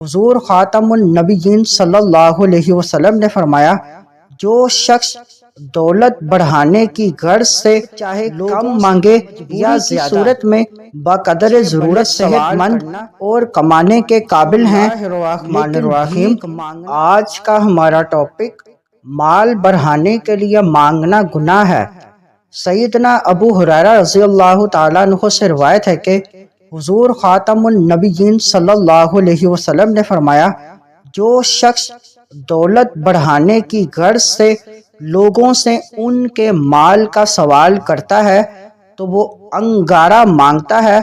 حضور خاتم النبیین صلی اللہ علیہ وسلم نے فرمایا، جو شخص دولت بڑھانے کی غرض سے چاہے کم مانگے یا زیادہ صورت میں بقدر ضرورت صحت مند اور کمانے کے قابل ہیں، لیکن بھیک آج کا ہمارا ٹاپک مال بڑھانے کے لیے مانگنا گناہ ہے۔ سیدنا ابو ہریرہ رضی اللہ تعالیٰ عنہ سے روایت ہے کہ حضور خاتم النبیین صلی اللہ علیہ وسلم نے فرمایا، جو شخص دولت بڑھانے کی غرض سے لوگوں سے ان کے مال کا سوال کرتا ہے تو وہ انگارہ مانگتا ہے،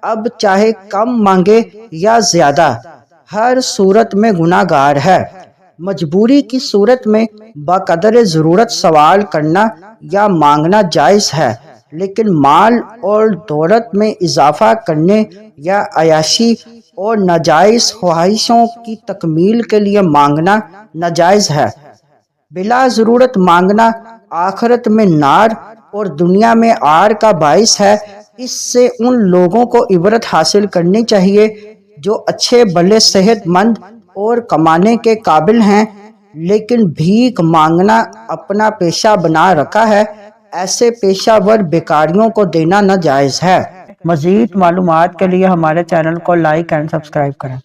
اب چاہے کم مانگے یا زیادہ، ہر صورت میں گناہ گار ہے۔ مجبوری کی صورت میں بقدر ضرورت سوال کرنا یا مانگنا جائز ہے، لیکن مال اور دولت میں اضافہ کرنے یا عیاشی اور ناجائز خواہشوں کی تکمیل کے لیے مانگنا ناجائز ہے۔ بلا ضرورت مانگنا آخرت میں نار اور دنیا میں عار کا باعث ہے۔ اس سے ان لوگوں کو عبرت حاصل کرنی چاہیے جو اچھے بھلے صحت مند اور کمانے کے قابل ہیں، لیکن بھیک مانگنا اپنا پیشہ بنا رکھا ہے، ایسے پیشہ ور بیکاریوں کو دینا ناجائز ہے۔ مزید معلومات کے لیے ہمارے چینل کو لائک اینڈ سبسکرائب کریں۔